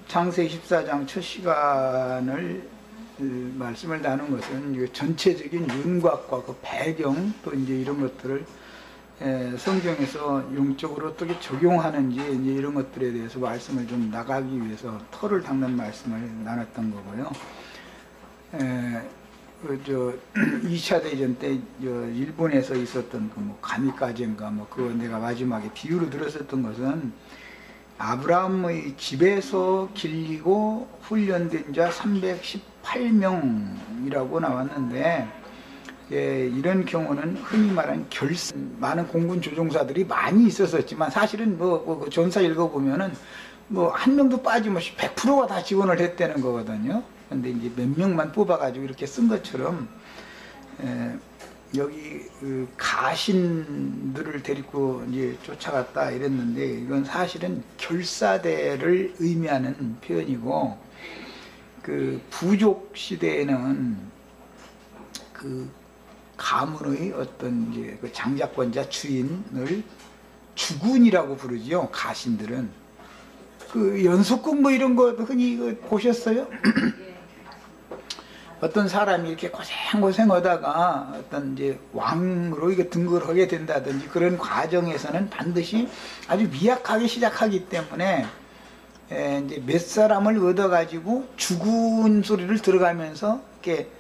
창세기 14장 첫 시간을 말씀을 나눈 것은 전체적인 윤곽과 그 배경 또 이제 이런 것들을 성경에서 용적으로 어떻게 적용하는지 이제 이런 것들에 대해서 말씀을 좀 나가기 위해서 터를 닦는 말씀을 나눴던 거고요. 2차 대전 때 일본에서 있었던 그 뭐 가미카제인가 뭐 그거 내가 마지막에 비유로 들었었던 것은 아브라함의 집에서 길리고 훈련된 자 318명이라고 나왔는데, 이런 경우는 흔히 말하는 많은 공군 조종사들이 많이 있었지만 사실은 그 전사 읽어보면은 뭐 한 명도 빠짐없이 100%가 다 지원을 했다는 거거든요. 근데 이제 몇 명만 뽑아가지고 이렇게 쓴 것처럼 여기 가신들을 데리고 이제 쫓아갔다 이랬는데, 이건 사실은 결사대를 의미하는 표현이고, 그 부족 시대에는 그 가문의 어떤 이제 그 장자권자 주인을 주군이라고 부르지요. 가신들은 그 연속극 뭐 이런 거 흔히 보셨어요? 어떤 사람이 이렇게 고생하다가 어떤 이제 왕으로 이게 등극을 하게 된다든지 그런 과정에서는 반드시 아주 미약하게 시작하기 때문에 이제 몇 사람을 얻어가지고 주군 소리를 들어가면서 이렇게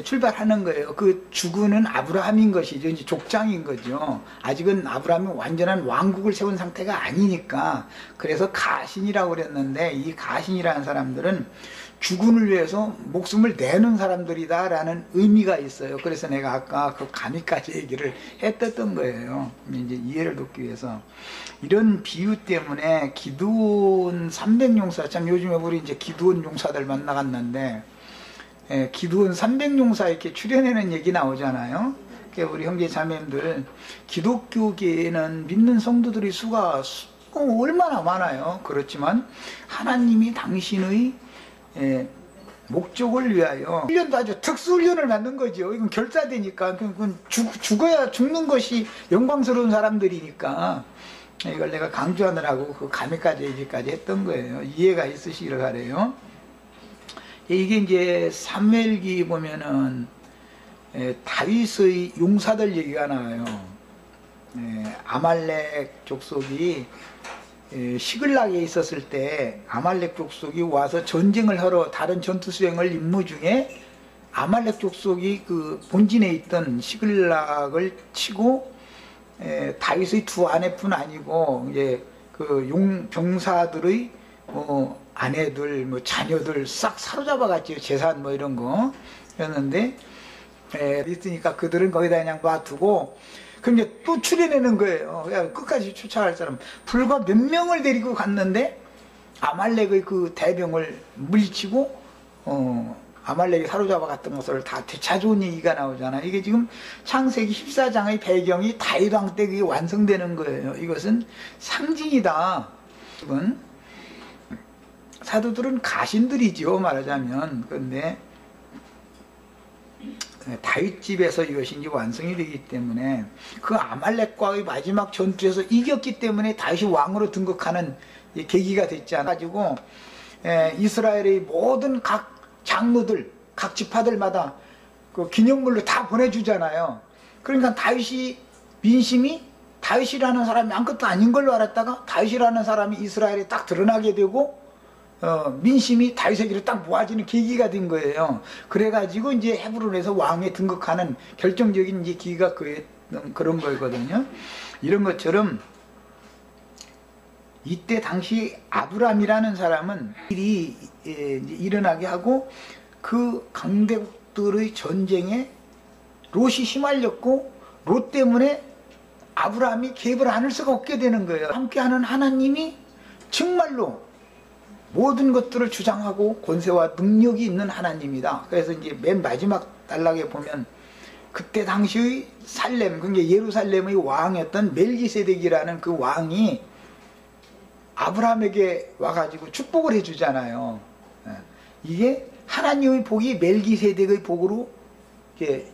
출발하는 거예요. 그 주군은 아브라함인 것이죠. 이제 족장인 거죠. 아직은 아브라함이 완전한 왕국을 세운 상태가 아니니까. 그래서 가신이라고 그랬는데, 이 가신이라는 사람들은 주군을 위해서 목숨을 내는 사람들이다라는 의미가 있어요. 그래서 내가 아까 그 가미까지 얘기를 했던 거예요. 이제 이해를 돕기 위해서. 이런 비유 때문에 기드온 300용사, 참 요즘에 우리 이제 기드온 용사들 만나갔는데, 기드온 300용사 이렇게 출연하는 얘기 나오잖아요. 그러니까 우리 형제 자매님들, 기독교계에는 믿는 성도들의 수가 얼마나 많아요. 그렇지만 하나님이 당신의 목적을 위하여 훈련도 아주 특수훈련을 받는 거죠. 이건 결사되니까. 그건 죽어야 죽는 것이 영광스러운 사람들이니까. 이걸 내가 강조하느라고 그 가미까지 얘기까지 했던 거예요. 이해가 있으시기를 바라요. 이게 이제 사무엘기 보면은 다윗의 용사들 얘기가 나와요. 아말렉 족속이 시글락에 있었을 때 아말렉 족속이 와서 전쟁을 하러 다른 전투 수행을 임무 중에 아말렉 족속이 그 본진에 있던 시글락을 치고 다윗의 두 아내뿐 아니고 이제 그 병사들의 아내들, 뭐 자녀들 싹 사로잡아 갔죠. 재산 뭐 이런 거. 였는데, 있으니까 그들은 거기다 그냥 놔두고, 그럼 이제 또 추려내는 거예요. 끝까지 쫓아갈 사람. 불과 몇 명을 데리고 갔는데, 아말렉의 그 대병을 물리치고, 아말렉이 사로잡아 갔던 것을 다 되찾아온 얘기가 나오잖아요. 이게 지금 창세기 14장의 배경이 다윗 왕 때 그게 완성되는 거예요. 이것은 상징이다. 이건 사도들은 가신들이지요, 말하자면. 그런데 다윗 집에서 이것이 이제 완성이 되기 때문에, 그 아말렉과의 마지막 전투에서 이겼기 때문에 다윗이 왕으로 등극하는 계기가 됐잖아요. 가지고 이스라엘의 모든 각 장로들, 각 지파들마다 그 기념물로 다 보내주잖아요. 그러니까 다윗이 민심이 다윗이라는 사람이 아무것도 아닌 걸로 알았다가 다윗이라는 사람이 이스라엘에 딱 드러나게 되고, 민심이 다윗에게로 딱 모아지는 계기가 된 거예요. 그래가지고 이제 헤브론에서 왕에 등극하는 결정적인 이제 계기가 그런 거거든요. 이런 것처럼 이때 당시 아브람이라는 사람은 일이 일어나게 하고, 그 강대국들의 전쟁에 롯이 휘말렸고, 롯 때문에 아브람이 개입을 안 할 수가 없게 되는 거예요. 함께하는 하나님이 정말로 모든 것들을 주장하고 권세와 능력이 있는 하나님이다. 그래서 이제 맨 마지막 단락에 보면 그때 당시의 살렘, 그러니까 예루살렘의 왕이었던 멜기세덱이라는 그 왕이 아브라함에게 와가지고 축복을 해주잖아요. 이게 하나님의 복이 멜기세덱의 복으로 이렇게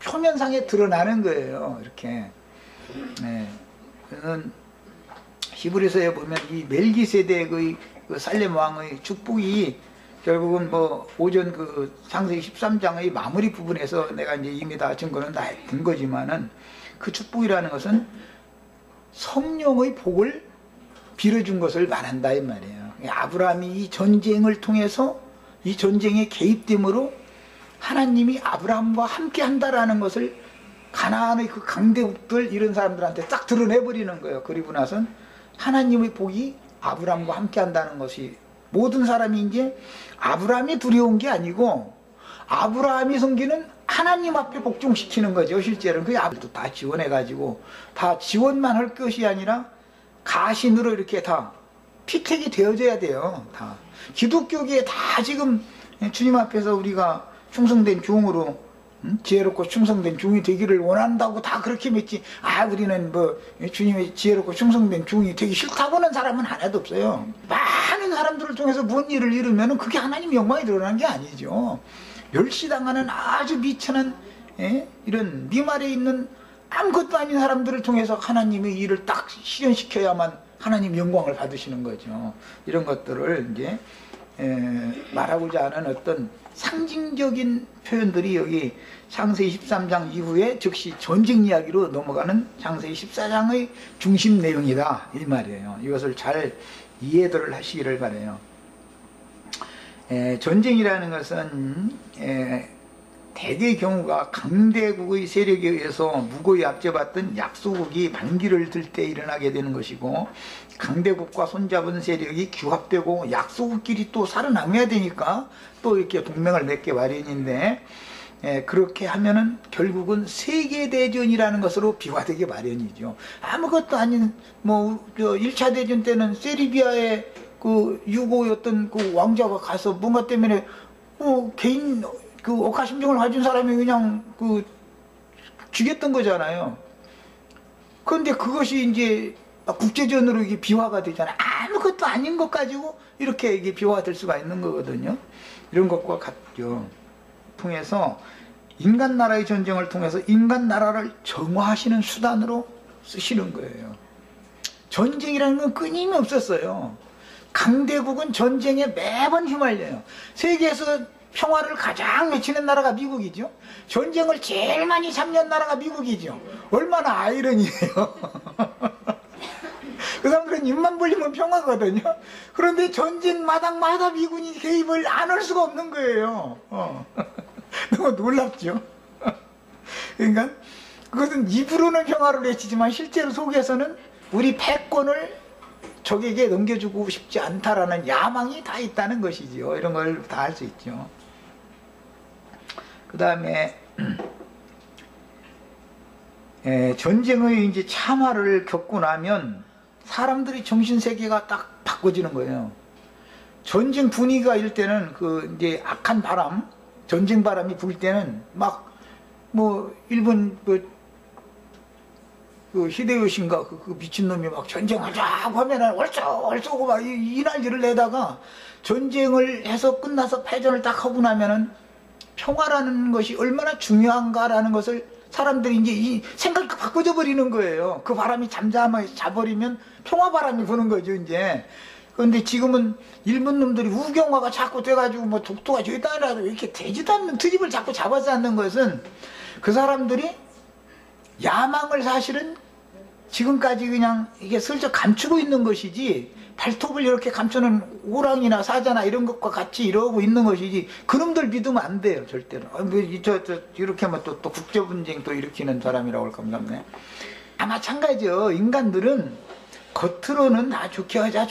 표면상에 드러나는 거예요. 이렇게. 그래서 히브리서에 보면 이 멜기세덱의 그 살렘 왕의 축복이 결국은 뭐 오전 그 창세기 13장의 마무리 부분에서 내가 이제 이미 다 증거는 다 된 거지만은 그 축복이라는 것은 성령의 복을 빌어준 것을 말한다 이 말이에요. 아브라함이 이 전쟁을 통해서 이 전쟁에 개입됨으로 하나님이 아브라함과 함께 한다라는 것을 가나안의 그 강대국들 이런 사람들한테 딱 드러내버리는 거예요. 그리고 나선 하나님의 복이 아브라함과 함께 한다는 것이 모든 사람이 이제 아브라함이 두려운 게 아니고 아브라함이 섬기는 하나님 앞에 복종시키는 거죠. 실제로는 그 아들도 다 지원해가지고 다 지원만 할 것이 아니라 가신으로 이렇게 다 피택이 되어져야 돼요. 다 기독교계에 다 지금 주님 앞에서 우리가 충성된 종으로 지혜롭고 충성된 종이 되기를 원한다고 다 그렇게 믿지. 아 우리는 뭐 주님의 지혜롭고 충성된 종이 되기 싫다고 하는 사람은 하나도 없어요. 많은 사람들을 통해서 무슨 일을 이루면 그게 하나님 영광이 드러나는 게 아니죠. 멸시당하는 아주 미천한 이런 미말에 있는 아무것도 아닌 사람들을 통해서 하나님의 일을 딱 실현시켜야만 하나님 영광을 받으시는 거죠. 이런 것들을 이제 말하고자 하는 어떤 상징적인 표현들이 여기 창세기 13장 이후에 즉시 전쟁 이야기로 넘어가는 창세기 14장의 중심 내용이다 이 말이에요. 이것을 잘 이해를 하시기를 바라요. 전쟁이라는 것은 대개의 경우가 강대국의 세력에 의해서 무고히 앞져봤던 약소국이 반기를 들 때 일어나게 되는 것이고, 강대국과 손잡은 세력이 규합되고 약소국끼리 또 살아남아야 되니까 또 이렇게 동맹을 맺게 마련인데, 그렇게 하면은 결국은 세계대전이라는 것으로 비화되게 마련이죠. 아무것도 아닌 뭐 1차 대전 때는 세르비아의 그 유고였던 그 왕자가 가서 뭔가 때문에 개인 그 억하심정을 가진 사람이 그냥 그 죽였던 거잖아요. 그런데 그것이 이제 국제전으로 이게 비화가 되잖아요. 아무것도 아닌 것 가지고 이렇게 이게 비화가 될 수가 있는 거거든요. 이런 것과 같죠. 통해서 인간 나라의 전쟁을 통해서 인간 나라를 정화하시는 수단으로 쓰시는 거예요. 전쟁이라는 건 끊임이 없었어요. 강대국은 전쟁에 매번 휘말려요. 세계에서 평화를 가장 외치는 나라가 미국이죠. 전쟁을 제일 많이 참여한 나라가 미국이죠. 얼마나 아이러니해요. 그 사람들은 입만 벌리면 평화거든요. 그런데 전쟁 마당마다 미군이 개입을 안 할 수가 없는 거예요. 너무 놀랍죠. 그러니까 그것은 입으로는 평화를 외치지만 실제로 속에서는 우리 패권을 적에게 넘겨주고 싶지 않다라는 야망이 다 있다는 것이지요. 이런 걸 다 할 수 있죠. 그 다음에 전쟁의 이제 참화를 겪고 나면 사람들이 정신세계가 딱 바꿔지는 거예요. 전쟁 분위기가 일 때는 그 이제 악한 바람, 전쟁 바람이 불 때는 막 뭐 일본 그 히데요시인가 그 미친놈이 막 전쟁하자고 하면은 얼쏘고 막 이 난리를 내다가 전쟁을 해서 끝나서 패전을 딱 하고 나면은 평화라는 것이 얼마나 중요한가라는 것을 사람들이 이제 이 생각이 바꿔져 버리는 거예요. 그 바람이 잠잠하게 자버리면 평화 바람이 부는 거죠, 이제. 그런데 지금은 일본 놈들이 우경화가 자꾸 돼가지고 뭐 독도가 저기다라도 이렇게 되지도 않는 트집을 자꾸 잡아서 하는 것은 그 사람들이 야망을 사실은 지금까지 그냥 이게 슬쩍 감추고 있는 것이지, 발톱을 이렇게 감추는 오랑이나 사자나 이런 것과 같이 이러고 있는 것이지, 그놈들 믿으면 안 돼요, 절대로. 이렇게 하면 또 국제분쟁 또 일으키는 사람이라고 할 겁니다. 마찬가지죠. 인간들은 겉으로는 다 좋게 하자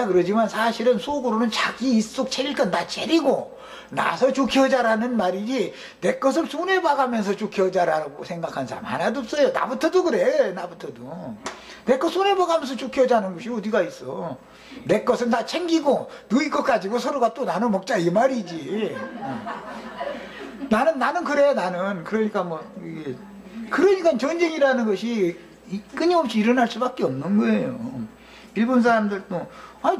그러지만 사실은 속으로는 자기 입속 차릴 건 다 차리고 나서 좋게 하자라는 말이지, 내 것을 손해봐가면서 좋게 하자라고 생각한 사람 하나도 없어요. 나부터도 그래. 나부터도 내 것 손해봐가면서 좋게 하자는 것이 어디가 있어. 내 것은 다 챙기고 너희 것 가지고 서로가 또 나눠 먹자 이 말이지. 나는 그래. 나는 그러니까 그러니까 전쟁이라는 것이 끊임없이 일어날 수밖에 없는 거예요. 일본 사람들도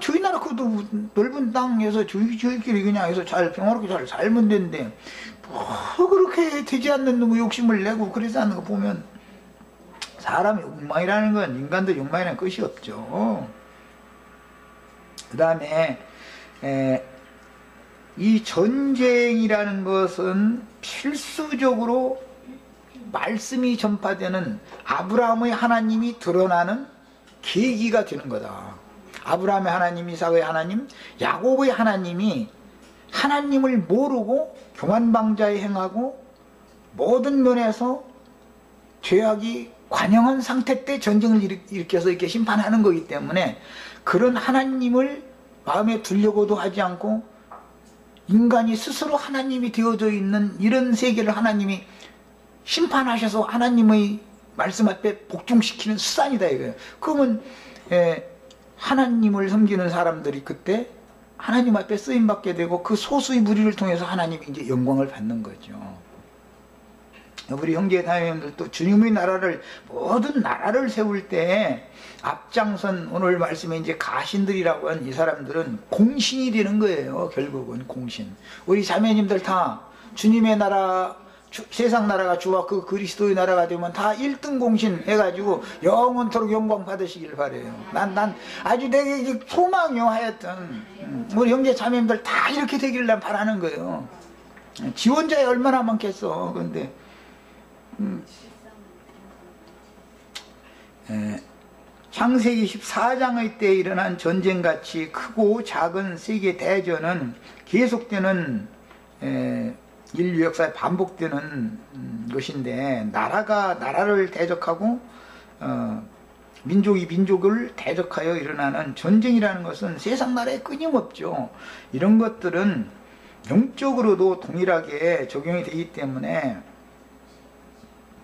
저희 나라 그것도 넓은 땅에서 저희끼리 그냥 해서 잘 평화롭게 잘 살면 되는데 뭐 그렇게 되지 않는 놈의 욕심을 내고 그래서 하는 거 보면 사람의 욕망이라는 건, 인간들 욕망이라는 것이 없죠. 그 다음에 이 전쟁이라는 것은 필수적으로 말씀이 전파되는 아브라함의 하나님이 드러나는 계기가 되는 거다. 아브라함의 하나님, 이삭의 하나님, 야곱의 하나님이 하나님을 모르고 교만방자에 행하고 모든 면에서 죄악이 관영한 상태 때 전쟁을 일으켜서 이렇게 심판하는 거기 때문에 그런 하나님을 마음에 두려고도 하지 않고 인간이 스스로 하나님이 되어져 있는 이런 세계를 하나님이 심판하셔서 하나님의 말씀 앞에 복종시키는 수단이다 이거예요. 그러면 하나님을 섬기는 사람들이 그때 하나님 앞에 쓰임받게 되고 그 소수의 무리를 통해서 하나님이 이제 영광을 받는 거죠. 우리 형제 자매님들도 주님의 나라를, 모든 나라를 세울 때 앞장선 오늘 말씀에 이제 가신들이라고 하는 이 사람들은 공신이 되는 거예요. 결국은 공신. 우리 자매님들 다 주님의 나라, 세상 나라가 주와 그 그리스도의 나라가 되면 다 1등 공신 해가지고 영원토록 영광 받으시길 바래요. 난 아주 되게 소망이요. 하여튼 우리 형제 자매님들 다 이렇게 되기를 난 바라는 거예요. 지원자에 얼마나 많겠어. 근데 창세기 14장의 때 일어난 전쟁같이 크고 작은 세계 대전은 계속되는 인류 역사에 반복되는 것인데, 나라가 나라를 대적하고 민족이 민족을 대적하여 일어나는 전쟁이라는 것은 세상 나라에 끊임없죠. 이런 것들은 영적으로도 동일하게 적용이 되기 때문에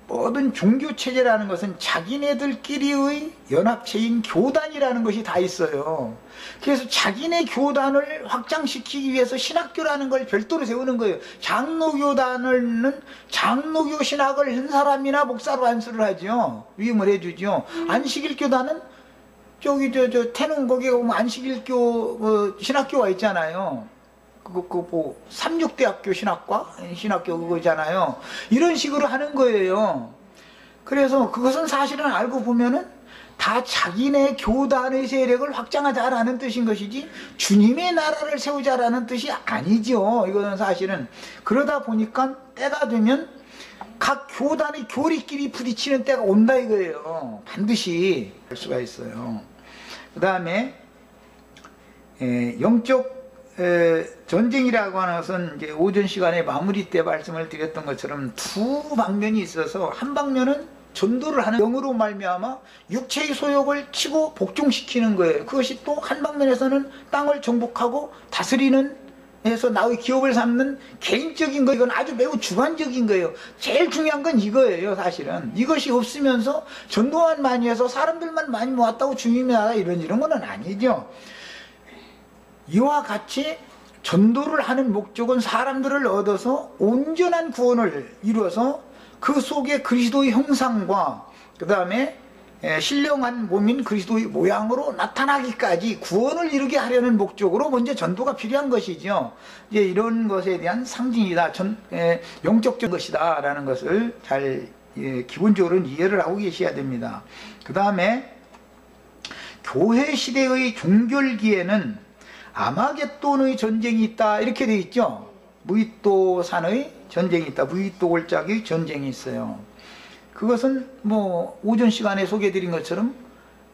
모든 종교체제라는 것은 자기네들끼리의 연합체인 교단이라는 것이 다 있어요. 그래서 자기네 교단을 확장시키기 위해서 신학교라는 걸 별도로 세우는 거예요. 장로교단은 장로교 신학을 한 사람이나 목사로 안수를 하죠. 위임을 해주죠. 안식일교단은 저기 태릉 거기에 보면 안식일교 신학교가 있잖아요. 뭐 삼육대학교 신학교 그거잖아요. 이런 식으로 하는 거예요. 그래서 그것은 사실은 알고 보면은 다 자기네 교단의 세력을 확장하자라는 뜻인 것이지 주님의 나라를 세우자라는 뜻이 아니죠. 이거는 사실은. 그러다 보니까 때가 되면 각 교단의 교리끼리 부딪히는 때가 온다 이거예요. 반드시 할 수가 있어요. 그 다음에 영적 전쟁이라고 하는 것은 이제 오전 시간에 마무리 때 말씀을 드렸던 것처럼 두 방면이 있어서, 한 방면은 전도를 하는 영으로 말미암아 육체의 소욕을 치고 복종시키는 거예요. 그것이 또 한 방면에서는 땅을 정복하고 다스리는 해서 나의 기업을 삼는 개인적인 거, 이건 아주 매우 주관적인 거예요. 제일 중요한 건 이거예요. 사실은 이것이 없으면서 전도만 많이 해서 사람들만 많이 모았다고 주님이 나라 이런 거는 아니죠. 이와 같이 전도를 하는 목적은 사람들을 얻어서 온전한 구원을 이루어서 그 속에 그리스도의 형상과 그 다음에 신령한 몸인 그리스도의 모양으로 나타나기까지 구원을 이루게 하려는 목적으로 먼저 전도가 필요한 것이죠. 이제 이런 것에 대한 상징이다, 영적 것이다 라는 것을 잘 기본적으로 이해를 하고 계셔야 됩니다. 그 다음에 교회 시대의 종결기에는 아마겟돈의 전쟁이 있다 이렇게 되어 있죠. 무윗도산의 전쟁이 있다. 무윗도 골짜기의 전쟁이 있어요. 그것은 뭐 오전 시간에 소개해드린 것처럼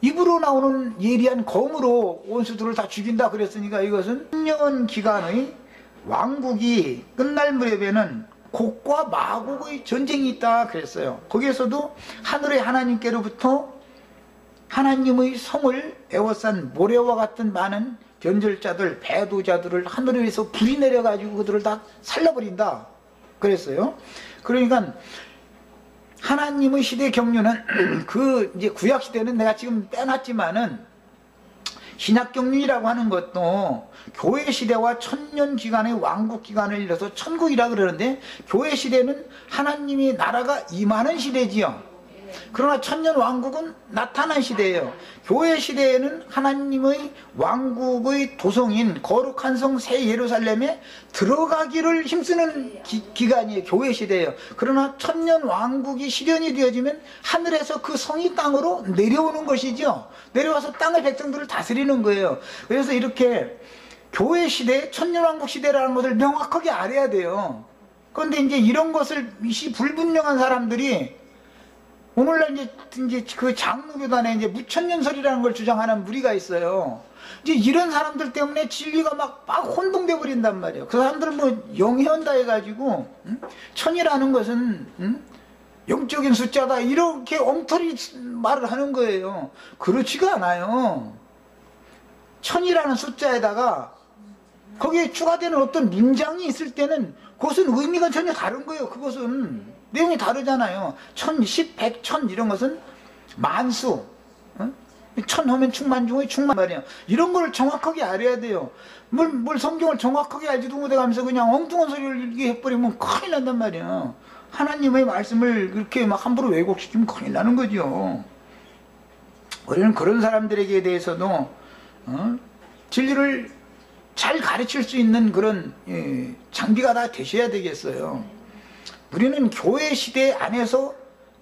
입으로 나오는 예리한 검으로 원수들을 다 죽인다 그랬으니까, 이것은 10년 기간의 왕국이 끝날 무렵에는 곡과 마곡의 전쟁이 있다 그랬어요. 거기에서도 하늘의 하나님께로부터 하나님의 성을 에워싼 모래와 같은 많은 변절자들, 배도자들을 하늘에서 불이 내려가지고 그들을 다 살려버린다 그랬어요. 그러니까 하나님의 시대 경륜은 이제 구약 시대는 내가 지금 빼놨지만은 신약 경륜이라고 하는 것도 교회 시대와 천년 기간의 왕국 기간을 이뤄서 천국이라 그러는데, 교회 시대는 하나님이 나라가 임하는 시대지요. 그러나 천년 왕국은 나타난 시대예요. 교회 시대에는 하나님의 왕국의 도성인 거룩한 성 새 예루살렘에 들어가기를 힘쓰는 기간이에요. 교회 시대예요. 그러나 천년 왕국이 실현이 되어지면 하늘에서 그 성이 땅으로 내려오는 것이죠. 내려와서 땅의 백성들을 다스리는 거예요. 그래서 이렇게 교회 시대, 천년왕국 시대라는 것을 명확하게 알아야 돼요. 그런데 이제 이런 것을 불분명한 사람들이 오늘날 이제 그 장로교단에 이제 무천년설이라는 걸 주장하는 무리가 있어요. 이제 이런 사람들 때문에 진리가 막 혼동돼 버린단 말이에요. 그 사람들은 뭐 영현다 해가지고 천이라는 것은 영적인 숫자다 이렇게 엉터리 말을 하는 거예요. 그렇지가 않아요. 천이라는 숫자에다가 거기에 추가되는 어떤 문장이 있을 때는 그것은 의미가 전혀 다른 거예요. 그것은 내용이 다르잖아요. 천, 십, 백, 천 이런 것은 만수, 천 하면 충만중의 충만 말이에요. 이런 걸 정확하게 알아야 돼요. 뭘 성경을 정확하게 알지도 못해가면서 그냥 엉뚱한 소리를 해버리면 큰일 난단 말이에요. 하나님의 말씀을 그렇게 막 함부로 왜곡시키면 큰일 나는 거죠. 우리는 그런 사람들에게 대해서도 진리를 잘 가르칠 수 있는 그런 장비가 다 되셔야 되겠어요. 우리는 교회 시대 안에서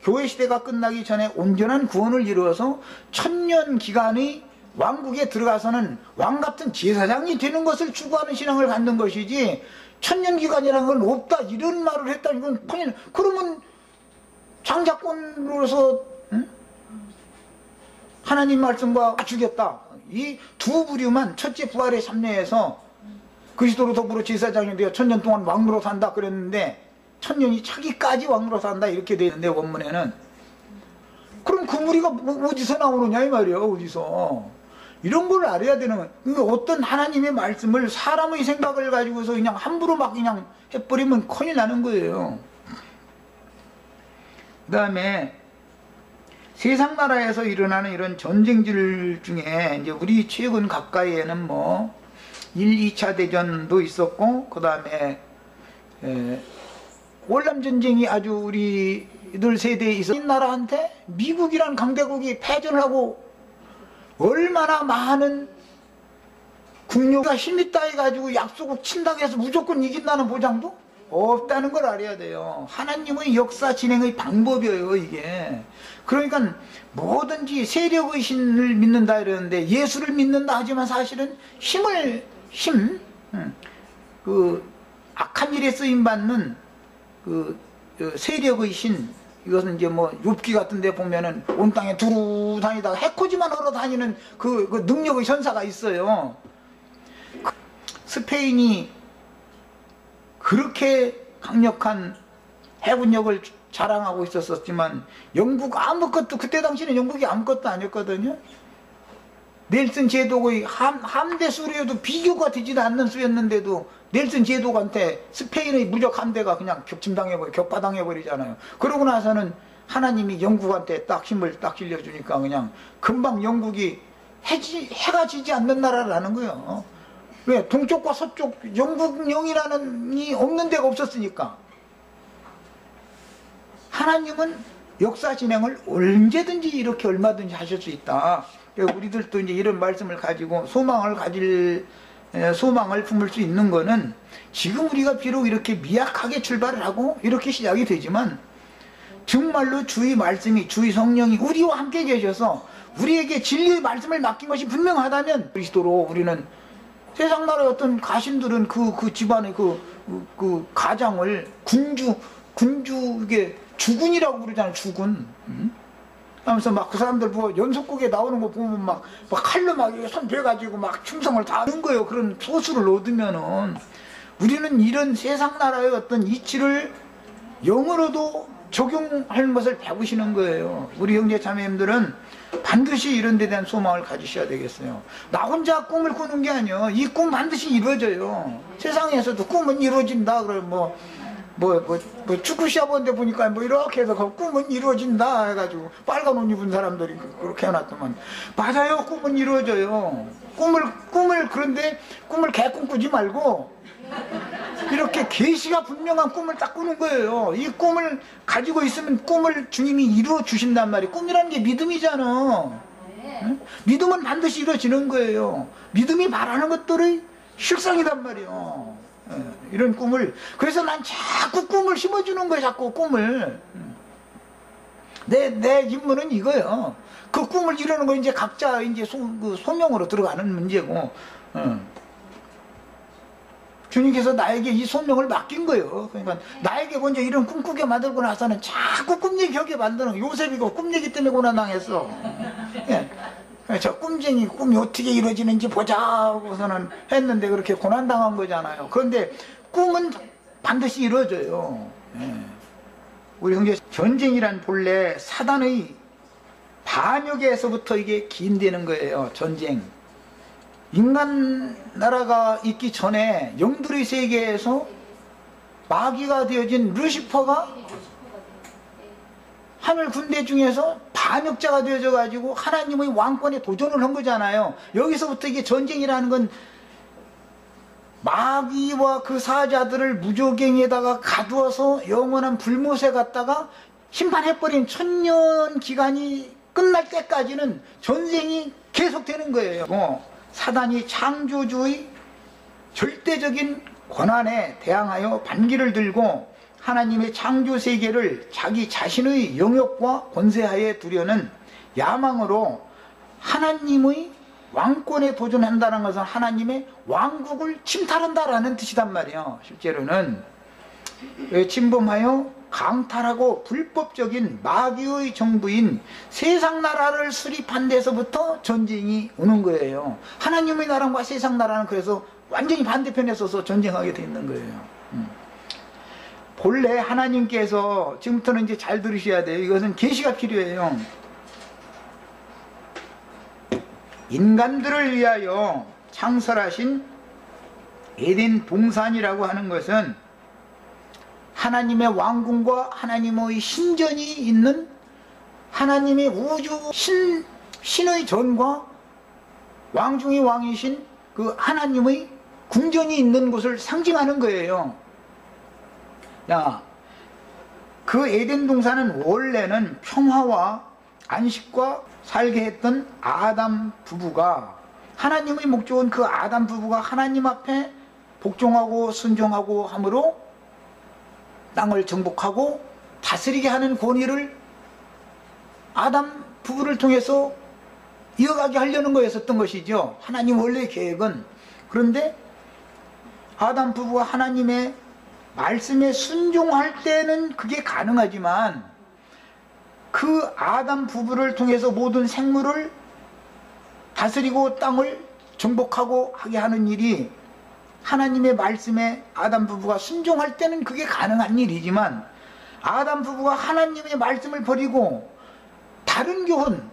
교회 시대가 끝나기 전에 온전한 구원을 이루어서 천년 기간의 왕국에 들어가서는 왕같은 제사장이 되는 것을 추구하는 신앙을 갖는 것이지 천년 기간이라는 건 없다 이런 말을 했다 이건 큰일. 그러면 장자권으로서 하나님 말씀과 맞추겠다. 이 두 부류만 첫째 부활의 참여에서 그리스도로 더불어 제사장이 되어 천년 동안 왕으로 산다 그랬는데 천년이 차기까지 왕으로 산다 이렇게 되어 있는데 원문에는 그럼 그 무리가 어디서 나오느냐 이 말이에요. 어디서 이런 걸 알아야 되는 거예요. 그러니까 어떤 하나님의 말씀을 사람의 생각을 가지고서 그냥 함부로 막 그냥 해버리면 큰일 나는 거예요. 그 다음에 세상 나라에서 일어나는 이런 전쟁질 중에 이제 우리 최근 가까이에는 뭐 1, 2차 대전도 있었고 그 다음에 월남전쟁이 아주 우리들 세대에 있었. 이 나라한테 미국이란 강대국이 패전을 하고 얼마나 많은 국력가 힘이 있다 해가지고 약속을 친다고 해서 무조건 이긴다는 보장도 없다는 걸 알아야 돼요. 하나님의 역사 진행의 방법이에요 이게. 그러니까 뭐든지 세력의 신을 믿는다 이러는데 예수를 믿는다 하지만 사실은 그 악한 일에 쓰임받는 그 세력의 신, 이것은 이제 뭐 욥기 같은 데 보면은 온 땅에 두루 다니다가 해코지만 걸어 다니는 그 능력의 현사가 있어요. 스페인이 그렇게 강력한 해군력을 자랑하고 있었지만 영국 아무것도, 그때 당시는 영국이 아무것도 아니었거든요. 넬슨 제독의 함대 수로에도 비교가 되지도 않는 수였는데도 넬슨 제독한테 스페인의 무적 함대가 그냥 격파당해버리잖아요. 그러고 나서는 하나님이 영국한테 딱 힘을 딱 실려주니까 그냥 금방 영국이 해가 지지 않는 나라라는 거예요. 왜? 동쪽과 서쪽 영국령이라는 이 없는 데가 없었으니까. 하나님은 역사 진행을 언제든지 이렇게 얼마든지 하실 수 있다. 우리들도 이제 이런 말씀을 가지고 소망을 품을 수 있는 거는 지금 우리가 비록 이렇게 미약하게 출발을 하고 이렇게 시작이 되지만 정말로 주의 말씀이, 주의 성령이 우리와 함께 계셔서 우리에게 진리의 말씀을 맡긴 것이 분명하다면 그리스도로 우리는 세상 나라의 어떤 가신들은 그 집안의 그 가장을 군주에게 주군이라고 부르잖아요. 주군. 하면서 막 그 사람들 뭐 연속곡에 나오는 거 보면 막 칼로 막 손 베가지고 막 충성을 다 하는 거예요. 그런 소수를 얻으면은 우리는 이런 세상 나라의 어떤 이치를 영으로도 적용할 것을 배우시는 거예요. 우리 형제 자매님들은 반드시 이런 데 대한 소망을 가지셔야 되겠어요. 나 혼자 꿈을 꾸는 게 아니에요. 이 꿈 반드시 이루어져요. 세상에서도 꿈은 이루어진다. 그러면 뭐 축구 시합 하는데 보니까 뭐 이렇게 해서 그 꿈은 이루어진다 해가지고 빨간 옷 입은 사람들이 그렇게 해놨더만 맞아요. 꿈은 이루어져요. 그런데 꿈을 개꿈 꾸지 말고 이렇게 계시가 분명한 꿈을 딱 꾸는 거예요. 이 꿈을 가지고 있으면 꿈을 주님이 이루어 주신단 말이에요. 꿈이라는 게 믿음이잖아. 응? 믿음은 반드시 이루어지는 거예요. 믿음이 말하는 것들의 실상이단 말이에요. 이런 꿈을. 그래서 난 자꾸 꿈을 심어주는 거예요. 자꾸 꿈을. 내 임무는 이거예요. 그 꿈을 이루는 거 이제 각자 이제 소명으로 들어가는 문제고. 주님께서 나에게 이 소명을 맡긴 거예요. 그러니까 나에게 먼저 이런 꿈꾸게 만들고 나서는 자꾸 꿈얘기 하게 만드는 요셉이고 꿈얘기 때문에 고난당했어. 예. 저 꿈쟁이 꿈이 어떻게 이루어지는지 보자 하고서는 했는데 그렇게 고난당한 거잖아요. 그런데 꿈은 반드시 이루어져요. 예. 우리 형제, 전쟁이란 본래 사단의 반역에서부터 이게 기인되는 거예요. 전쟁. 인간 나라가 있기 전에 영들의 세계에서 마귀가 되어진 루시퍼가 하늘 군대 중에서 반역자가 되어져 가지고 하나님의 왕권에 도전을 한 거잖아요. 여기서부터 이게 전쟁이라는 건 마귀와 그 사자들을 무조갱에다가 가두어서 영원한 불못에 갔다가 심판해버린 천년 기간이 끝날 때까지는 전쟁이 계속되는 거예요. 사단이 창조주의 절대적인 권한에 대항하여 반기를 들고 하나님의 창조 세계를 자기 자신의 영역과 권세하에 두려는 야망으로 하나님의 왕권에 도전한다는 것은 하나님의 왕국을 침탈한다라는 뜻이단 말이에요. 실제로는 침범하여 강탈하고 불법적인 마귀의 정부인 세상 나라를 수립한 데서부터 전쟁이 오는 거예요. 하나님의 나라와 세상 나라는 그래서 완전히 반대편에 서서 전쟁하게 돼 있는 거예요. 본래 하나님께서, 지금부터는 이제 잘 들으셔야 돼요. 이것은 계시가 필요해요. 인간들을 위하여 창설하신 에덴 동산이라고 하는 것은 하나님의 왕궁과 하나님의 신전이 있는 하나님의 우주 신의 전과 왕 중의 왕이신 그 하나님의 궁전이 있는 곳을 상징하는 거예요. 그 에덴 동산은 원래는 평화와 안식과 살게 했던 아담 부부가, 하나님의 목적은 그 아담 부부가 하나님 앞에 복종하고 순종하고 함으로 땅을 정복하고 다스리게 하는 권위를 아담 부부를 통해서 이어가게 하려는 거였었던 것이죠. 하나님 원래의 계획은. 그런데 아담 부부가 하나님의 말씀에 순종할 때는 그게 가능하지만 그 아담 부부를 통해서 모든 생물을 다스리고 땅을 정복하고 하게 하는 일이 하나님의 말씀에 아담 부부가 순종할 때는 그게 가능한 일이지만 아담 부부가 하나님의 말씀을 버리고 다른 교훈,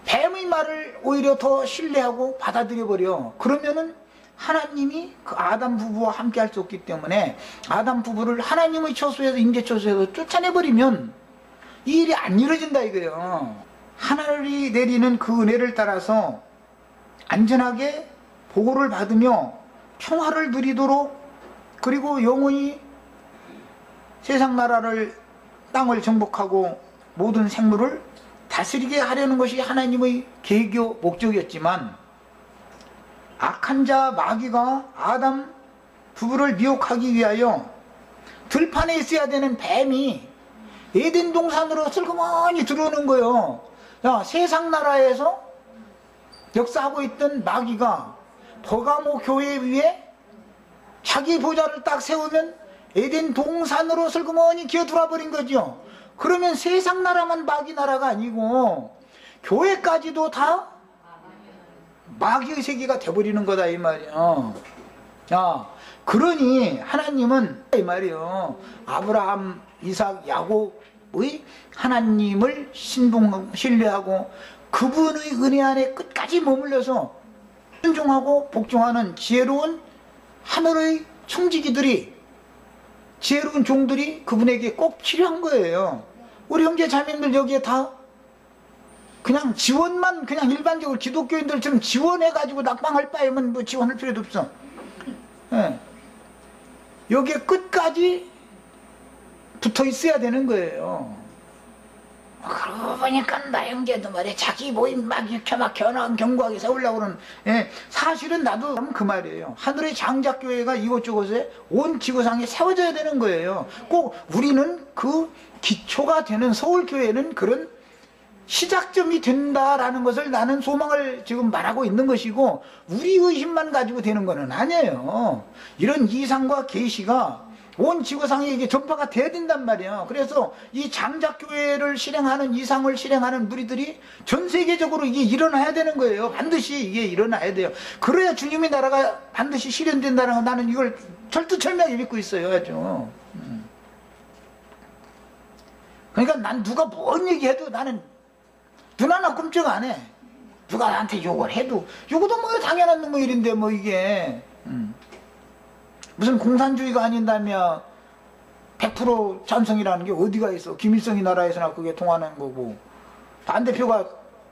뱀의 말을 오히려 더 신뢰하고 받아들여 버려. 그러면은 하나님이 그 아담 부부와 함께 할 수 없기 때문에 아담 부부를 하나님의 처소에서, 임재 처소에서 쫓아내버리면 이 일이 안 이루어진다 이거예요. 하늘이 내리는 그 은혜를 따라서 안전하게 보호를 받으며 평화를 누리도록, 그리고 영원히 세상 나라를, 땅을 정복하고 모든 생물을 다스리게 하려는 것이 하나님의 계교 목적이었지만 악한 자 마귀가 아담 부부를 미혹하기 위하여 들판에 있어야 되는 뱀이 에덴 동산으로 슬그머니 들어오는 거예요. 세상 나라에서 역사하고 있던 마귀가 버가모 교회 위에 자기 보좌를 딱 세우면 에덴 동산으로 슬그머니 기어들어 버린 거죠. 그러면 세상 나라만 마귀 나라가 아니고 교회까지도 다 마귀의 세계가 돼버리는 거다 이 말이에요. 그러니 하나님은 이 말이에요. 아브라함, 이삭, 야곱의 하나님을 신뢰하고 그분의 은혜 안에 끝까지 머물러서 순종하고 복종하는 지혜로운 하늘의 청지기들이, 지혜로운 종들이 그분에게 꼭 필요한 거예요. 우리 형제 자매님들 여기에 다 그냥 지원만, 그냥 일반적으로 기독교인들처럼 지원해가지고 낙방할 바에는 뭐 지원할 필요도 없어. 예. 여기에 끝까지 붙어 있어야 되는 거예요. 그러고 보니까 나 형제도 말이야, 자기 모임 막 견학 경고하게 세우려고 그러는, 사실은 나도 그 말이에요. 하늘의 장작교회가 이곳저곳에 온 지구상에 세워져야 되는 거예요. 꼭 우리는 그 기초가 되는 서울교회는 그런 시작점이 된다라는 것을 나는 소망을 지금 말하고 있는 것이고, 우리 의심만 가지고 되는 것은 아니에요. 이런 이상과 계시가 온 지구상에 이게 전파가 돼야 된단 말이에요. 그래서 이 장작교회를 실행하는, 이상을 실행하는 무리들이 전 세계적으로 이게 일어나야 되는 거예요. 반드시 이게 일어나야 돼요. 그래야 주님의 나라가 반드시 실현된다는 거, 나는 이걸 철두철미하게 믿고 있어요. 아주. 그러니까 난 누가 뭔 얘기해도 나는 눈 하나 끔찍 안 해. 누가 나한테 욕을 해도, 욕도 뭐 당연한 뭐 일인데 뭐 이게 무슨 공산주의가 아닌다며 100% 찬성이라는 게 어디가 있어. 김일성이 나라에서나 그게 통하는 거고, 반대표가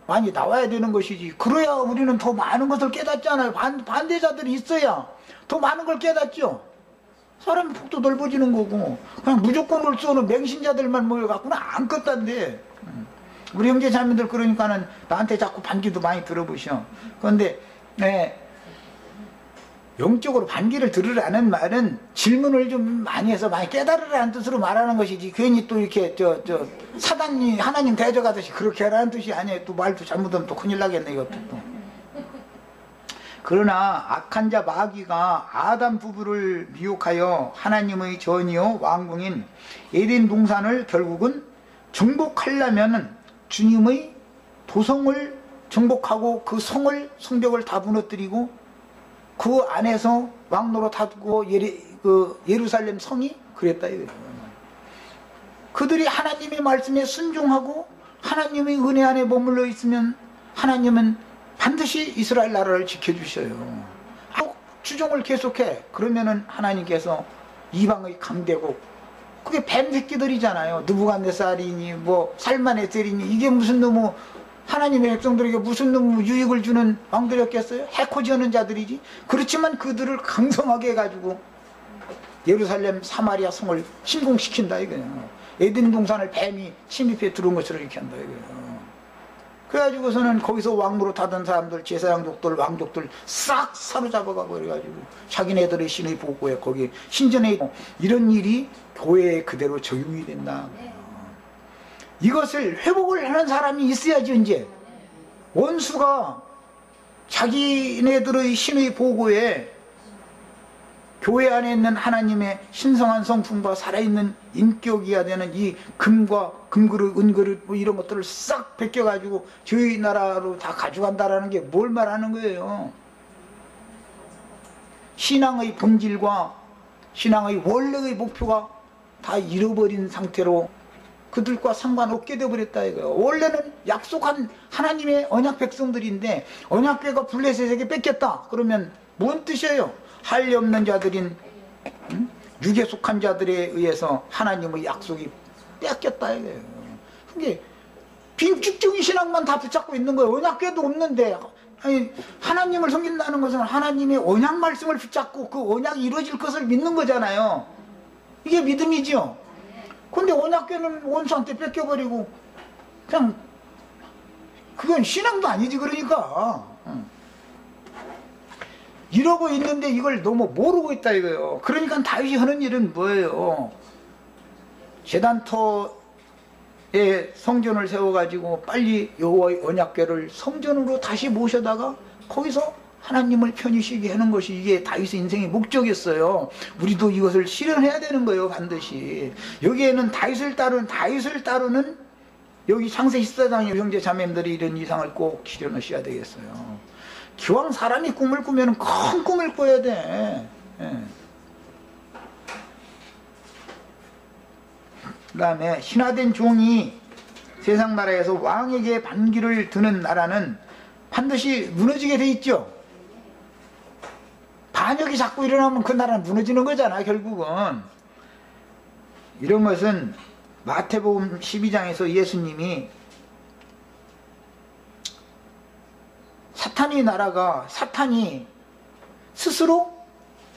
많이 나와야 되는 것이지. 그래야 우리는 더 많은 것을 깨닫잖아요. 반대자들이 있어야 더 많은 걸 깨닫죠. 사람 폭도 넓어지는 거고, 그냥 무조건을 쏘는 맹신자들만 모여갖고는 안 껐단데. 우리 형제 자매들 그러니까는 나한테 자꾸 반기도 많이 들어보셔. 그런데 영적으로 반기를 들으라는 말은 질문을 좀 많이 해서 많이 깨달으라는 뜻으로 말하는 것이지, 괜히 또 이렇게 사단이 하나님 대적하듯이 그렇게 하라는 뜻이 아니에요. 또 말도 잘못하면 또 큰일 나겠네 이것도 또. 그러나 악한 자 마귀가 아담 부부를 미혹하여 하나님의 전이요 왕궁인 에덴 동산을 결국은 정복하려면 주님의 도성을 정복하고 그 성을, 성벽을 다 무너뜨리고 그 안에서 왕노릇하고 예루살렘 성이 그랬다 이거예요. 그들이 하나님의 말씀에 순종하고 하나님의 은혜 안에 머물러 있으면 하나님은 반드시 이스라엘 나라를 지켜주셔요. 추종을 계속해. 그러면은 하나님께서 이방의 강대국, 그게 뱀 새끼들이잖아요. 느부갓네살이니 뭐 살만에셀이니, 이게 무슨 너무 하나님의 백성들에게 무슨 너무 유익을 주는 왕들이었겠어요? 해코지하는 자들이지. 그렇지만 그들을 강성하게 해가지고 예루살렘 사마리아 성을 침공시킨다 이거예요. 에덴 동산을 뱀이 침입해 들어온 것처럼 이렇게 한다 이거예요. 그래가지고서는 거기서 왕노릇 하던 사람들, 제사장족들, 왕족들 싹 사로잡아가고 그래가지고 자기네들의 신의 보고에 거기 신전에 이런 일이 교회에 그대로 적용이 된다. 이것을 회복을 하는 사람이 있어야지. 이제 원수가 자기네들의 신의 보고에 교회 안에 있는 하나님의 신성한 성품과 살아있는 인격이어야 되는 이 금과 금그릇, 은그릇 뭐 이런 것들을 싹 벗겨가지고 저희 나라로 다 가져간다라는 게 뭘 말하는 거예요? 신앙의 본질과 신앙의 원래의 목표가 다 잃어버린 상태로 그들과 상관없게 되어버렸다 이거예요. 원래는 약속한 하나님의 언약 백성들인데 언약궤가 블레셋에게 뺏겼다. 그러면 뭔 뜻이에요? 할례 없는 자들인 육에 속한 자들에 의해서 하나님의 약속이 뺏겼다 이거예요. 그게 빈축적인 신앙만 다 붙잡고 있는 거예요. 언약궤도 없는데, 아니, 하나님을 섬긴다는 것은 하나님의 언약 말씀을 붙잡고 그 언약이 이루어질 것을 믿는 거잖아요. 이게 믿음이지요. 근데 언약궤는 원수한테 뺏겨버리고 그냥 그건 신앙도 아니지. 그러니까 이러고 있는데 이걸 너무 모르고 있다 이거예요. 그러니까 다윗이 하는 일은 뭐예요? 제단터에 성전을 세워가지고 빨리 여호와의 언약궤를 성전으로 다시 모셔다가 거기서 하나님을 편히 쉬게 하는 것이 이게 다윗의 인생의 목적이었어요. 우리도 이것을 실현해야 되는 거예요. 반드시. 여기에는 다윗을 따르는 여기 창세 14장의 형제 자매님들이 이런 이상을 꼭 실현하셔야 되겠어요. 기왕 사람이 꿈을 꾸면 큰 꿈을 꿔야 돼. 그 다음에 신화된 종이 세상 나라에서 왕에게 반기를 드는 나라는 반드시 무너지게 돼 있죠. 반역이 자꾸 일어나면 그 나라는 무너지는 거잖아 결국은. 이런 것은 마태복음 12장에서 예수님이 사탄이 스스로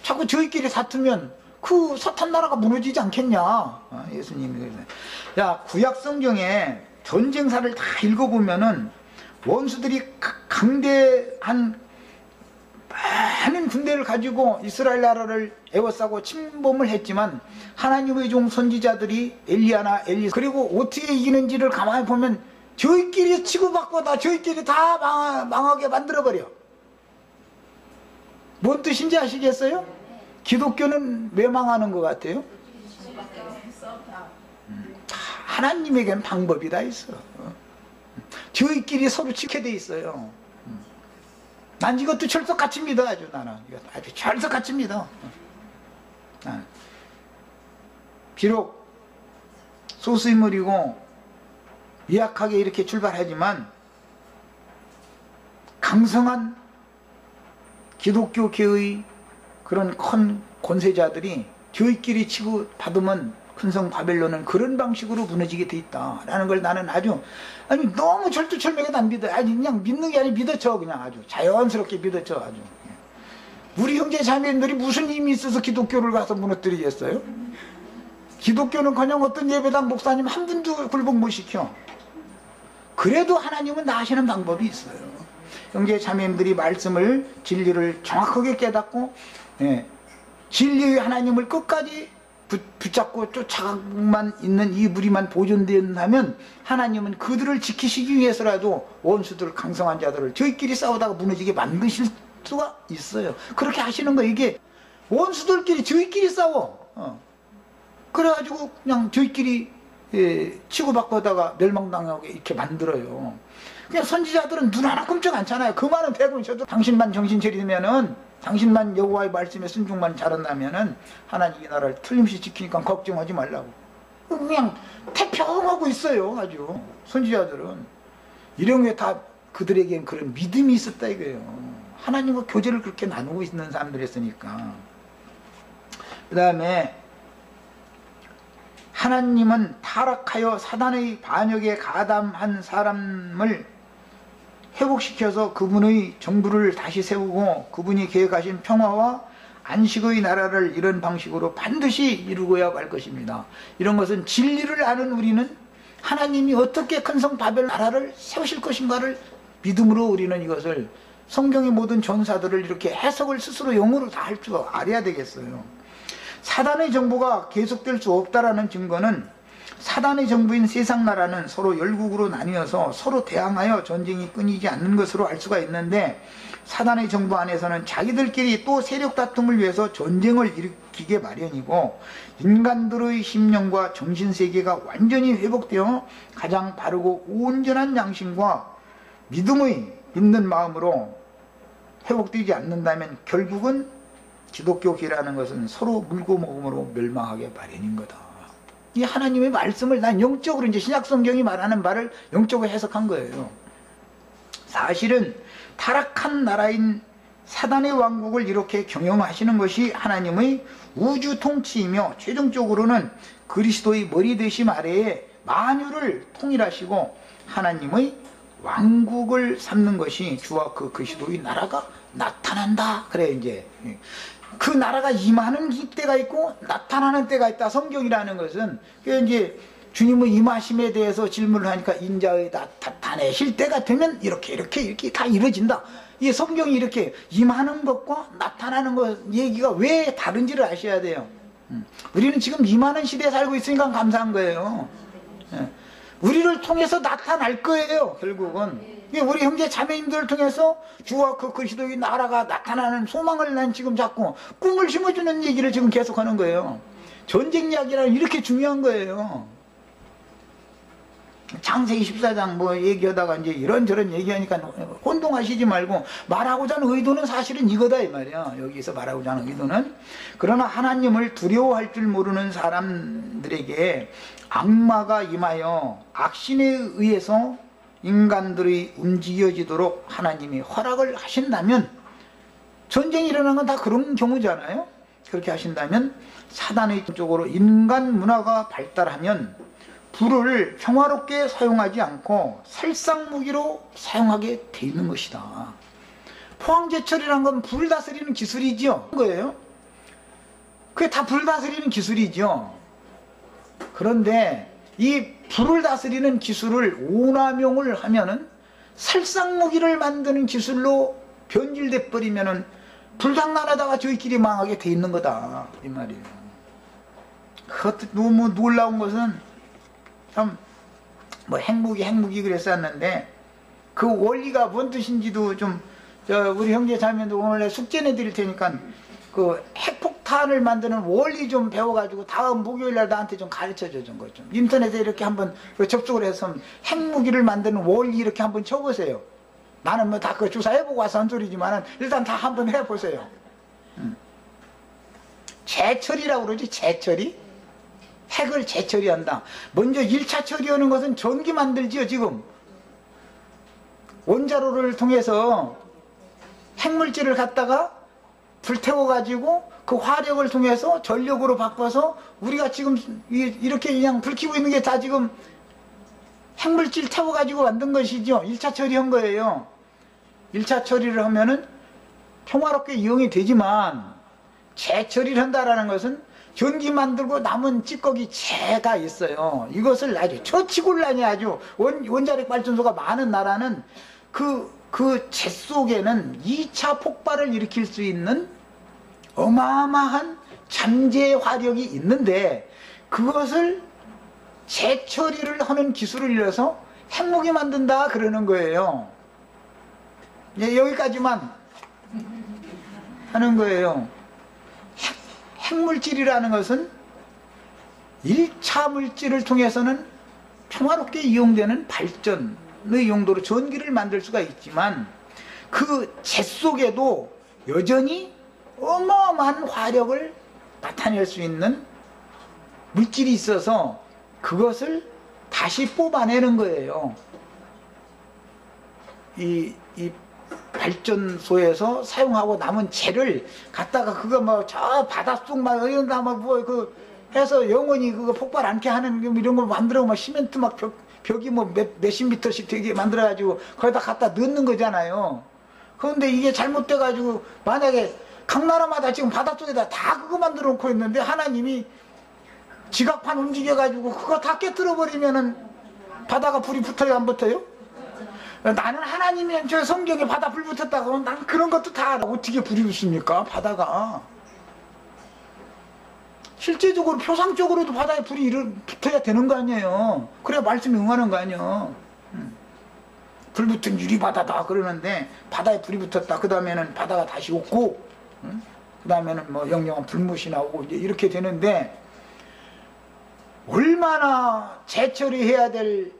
자꾸 저희끼리 다투면 그 사탄 나라가 무너지지 않겠냐. 예수님이 그래서 야, 구약 성경에 전쟁사를 다 읽어보면은 원수들이 강대한 많은 군대를 가지고 이스라엘 나라를 에워싸고 침범을 했지만 하나님의 종 선지자들이 엘리야나 엘리사 그리고 어떻게 이기는지를 가만히 보면 저희끼리 치고받고 다 저희끼리 다 망하게 만들어버려. 뭔 뜻인지 아시겠어요? 기독교는 왜 망하는 것 같아요? 하나님에겐 방법이 다 있어. 저희끼리 서로 지켜야 돼 있어요. 난 이것도 철석같이 믿어. 아주 나는 아주 철석같이 믿어. 비록 소수인물이고 미약하게 이렇게 출발하지만 강성한 기독교계의 그런 큰 권세자들이 저희끼리 치고 받으면 큰성 바벨론은 그런 방식으로 무너지게 돼 있다라는 걸 나는 아주 너무 철두철미하게 안 믿어. 아니 그냥 믿는 게 아니라 믿어져. 그냥 아주 자연스럽게 믿어져. 아주 우리 형제 자매들이 무슨 힘이 있어서 기독교를 가서 무너뜨리겠어요? 기독교는커녕 어떤 예배당 목사님 한 분도 굴복 못 시켜. 그래도 하나님은 다 하시는 방법이 있어요. 형제 자매님들이 말씀을 진리를 정확하게 깨닫고 진리의 하나님을 끝까지 붙잡고 쫓아가만 있는 이 무리만 보존된다면 하나님은 그들을 지키시기 위해서라도 원수들 강성한 자들을 저희끼리 싸우다가 무너지게 만드실 수가 있어요. 그렇게 하시는 거. 이게 원수들끼리 저희끼리 싸워. 그래가지고 그냥 저희끼리 치고받고 하다가 멸망당하게 이렇게 만들어요. 그냥 선지자들은 눈 하나 끔찍 않잖아요. 그 많은 대군이 저도 당신만 정신 차리면은, 당신만 여호와의 말씀에 순종만 잘한다면은 하나님의 나라를 틀림없이 지키니까 걱정하지 말라고. 그냥 태평하고 있어요. 아주 선지자들은. 이런 게 다 그들에겐 그런 믿음이 있었다 이거예요. 하나님과 교제를 그렇게 나누고 있는 사람들이었으니까. 그 다음에 하나님은 타락하여 사단의 반역에 가담한 사람을 회복시켜서 그분의 정부를 다시 세우고 그분이 계획하신 평화와 안식의 나라를 이런 방식으로 반드시 이루고야 말 것입니다. 이런 것은 진리를 아는 우리는 하나님이 어떻게 큰 성 바벨 나라를 세우실 것인가를 믿음으로 우리는 이것을 성경의 모든 전사들을 이렇게 해석을 스스로 영어로 다 할 줄 알아야 되겠어요. 사단의 정부가 계속될 수 없다라는 증거는 사단의 정부인 세상 나라는 서로 열국으로 나뉘어서 서로 대항하여 전쟁이 끊이지 않는 것으로 알 수가 있는데, 사단의 정부 안에서는 자기들끼리 또 세력 다툼을 위해서 전쟁을 일으키게 마련이고, 인간들의 심령과 정신세계가 완전히 회복되어 가장 바르고 온전한 양심과 믿는 마음으로 회복되지 않는다면 결국은 기독교계라는 것은 서로 물고 먹음으로 멸망하게 마련인 거다. 이 하나님의 말씀을 난 영적으로, 이제 신약성경이 말하는 바를 영적으로 해석한 거예요. 사실은 타락한 나라인 사단의 왕국을 이렇게 경영하시는 것이 하나님의 우주 통치이며, 최종적으로는 그리스도의 머리 되심 아래에 만유를 통일하시고 하나님의 왕국을 삼는 것이 주와 그 그리스도의 나라가 나타난다. 그래. 이제 그 나라가 임하는 때가 있고 나타나는 때가 있다. 성경이라는 것은 이제 주님의 임하심에 대해서 질문을 하니까 인자의 나타내실 때가 되면 이렇게 다 이루어진다. 이 성경이 이렇게 임하는 것과 나타나는 것 얘기가 왜 다른지를 아셔야 돼요. 우리는 지금 임하는 시대에 살고 있으니까 감사한 거예요. 우리를 통해서 나타날 거예요. 결국은 우리 형제 자매님들을 통해서 주와 그 그리스도의 나라가 나타나는 소망을 난 지금 자꾸 꿈을 심어주는 얘기를 지금 계속하는 거예요. 전쟁 이야기라는 이렇게 중요한 거예요. 창세기 14장 뭐 얘기하다가 이제 이런저런 얘기하니까 혼동하시지 말고, 말하고자 하는 의도는 사실은 이거다 이 말이야. 여기서 말하고자 하는 의도는, 그러나 하나님을 두려워할 줄 모르는 사람들에게 악마가 임하여 악신에 의해서 인간들이 움직여지도록 하나님이 허락을 하신다면, 전쟁이 일어나는 건 다 그런 경우잖아요. 그렇게 하신다면 사단의 쪽으로 인간 문화가 발달하면 불을 평화롭게 사용하지 않고 살상무기로 사용하게 돼 있는 것이다. 포항제철이란 건 불 다스리는 기술이죠. 거예요. 그게 다 불 다스리는 기술이죠. 그런데 이 불을 다스리는 기술을 오남용을 하면은 살상무기를 만드는 기술로 변질돼 버리면은 불장난하다가 저희끼리 망하게 돼 있는 거다 이 말이에요. 그것도 너무 놀라운 것은 참 뭐 핵무기 그랬었는데 그 원리가 뭔 뜻인지도 좀 우리 형제 자매도 오늘 숙제 내드릴 테니까 그 핵폭탄을 만드는 원리 좀 배워가지고 다음 목요일날 나한테 좀 가르쳐줘 준 거 좀. 인터넷에 이렇게 한번 접속을 해서 핵무기를 만드는 원리 이렇게 한번 쳐보세요. 나는 뭐 다 그 조사해보고 와서 한 소리지만은 일단 다 한번 해보세요. 재처리라고 그러지, 재처리? 핵을 재처리한다. 먼저 1차 처리하는 것은 전기 만들지요, 지금. 원자로를 통해서 핵물질을 갖다가 불태워가지고 그 화력을 통해서 전력으로 바꿔서 우리가 지금 이렇게 그냥 불 켜고 있는 게 다 지금 핵물질 태워가지고 만든 것이죠. 1차 처리한 거예요. 1차 처리를 하면은 평화롭게 이용이 되지만 재처리를 한다라는 것은 전기 만들고 남은 찌꺼기 재가 있어요. 이것을 아주 처치곤란이 아주 원자력 발전소가 많은 나라는 그 재 속에는 2차 폭발을 일으킬 수 있는 어마어마한 잠재 화력이 있는데 그것을 재처리를 하는 기술을 이뤄서 핵무기 만든다 그러는 거예요. 예, 여기까지만 하는 거예요. 핵물질이라는 것은 1차 물질을 통해서는 평화롭게 이용되는 발전의 용도로 전기를 만들 수가 있지만 그 재 속에도 여전히 어마어마한 화력을 나타낼 수 있는 물질이 있어서 그것을 다시 뽑아내는 거예요. 이 발전소에서 사용하고 남은 재를 갖다가 그거 뭐 저 바닷속 막 이런 뭐 해서 영원히 그거 폭발 않게 하는 이런 거 만들어 막 시멘트 막 벽이 뭐 몇십 미터씩 되게 만들어 가지고 거기다 갖다 넣는 거잖아요. 그런데 이게 잘못돼 가지고 만약에 각 나라마다 지금 바닷속에다 다 그거 만들어 놓고 있는데 하나님이 지각판 움직여 가지고 그거 다 깨뜨려 버리면은 바다가 불이 붙어요, 안 붙어요? 나는 하나님이 저 성경에 바다 불 붙었다고 하면 난 그런 것도 다 알아. 어떻게 불이 붙습니까? 바다가. 실제적으로 표상적으로도 바다에 불이 붙어야 되는 거 아니에요. 그래야 말씀이 응하는 거 아니에요. 불 붙은 유리바다다 그러는데 바다에 불이 붙었다. 그 다음에는 바다가 다시 없고 그 다음에는 뭐 영영한 불못이 나오고 이렇게 되는데 얼마나 재처리해야 될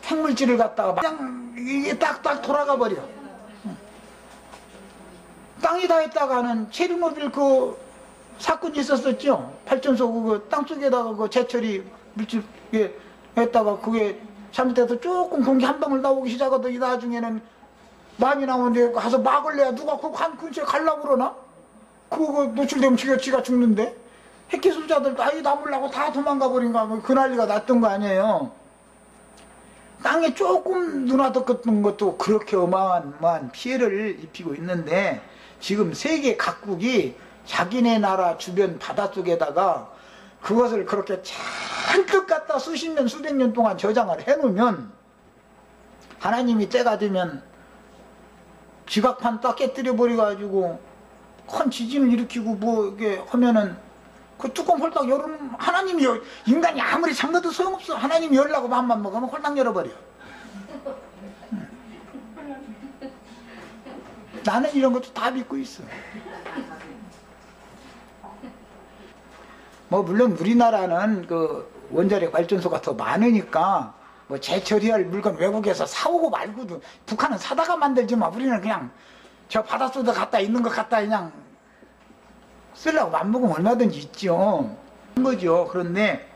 핵물질을 갖다가 그냥 이게 딱딱 돌아가 버려. 땅이 다 했다가는 체르노빌 그 사건이 있었었죠. 발전소 그 땅속에다가 그 재처리 물질 했다가 그게 잘못해서 조금 공기 한 방울 나오기 시작하더니 나중에는 많이 나오는데 가서 막을 내야 누가 그 한 근처에 가려고 그러나? 그거 노출되면 지가 죽는데 핵기술자들도 아예 남으려고 다 도망가 버린가 그 난리가 났던 거 아니에요. 땅에 조금 눈화덕했던 것도 그렇게 어마어마한 피해를 입히고 있는데 지금 세계 각국이 자기네 나라 주변 바닷속에다가 그것을 그렇게 잔뜩 갖다 수십 년 수백 년 동안 저장을 해놓으면 하나님이 때가 되면 지각판 딱 깨뜨려 버려가지고 큰 지진을 일으키고 뭐 이게 하면은 그 뚜껑 홀딱 열으면 하나님이 인간이 아무리 잠가도 소용없어. 하나님이 열라고 맘만 먹으면 홀딱 열어버려. 나는 이런 것도 다 믿고 있어. 뭐 물론 우리나라는 그 원자력 발전소가 더 많으니까 뭐 재처리할 물건 외국에서 사오고 말고도 북한은 사다가 만들지만 우리는 그냥 저 바닷속에 갖다 있는 것 갖다 그냥 쓰려고 맘먹으면 얼마든지 있죠. 그런 거죠. 그런데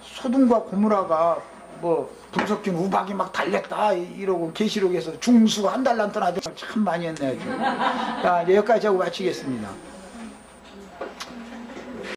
소돔과 고무라가 뭐 분석균 우박이 막 달렸다 이러고 계시록에서 중수 한 달 남던 아들 참 많이 했네요. 자, 이제 여기까지 하고 마치겠습니다.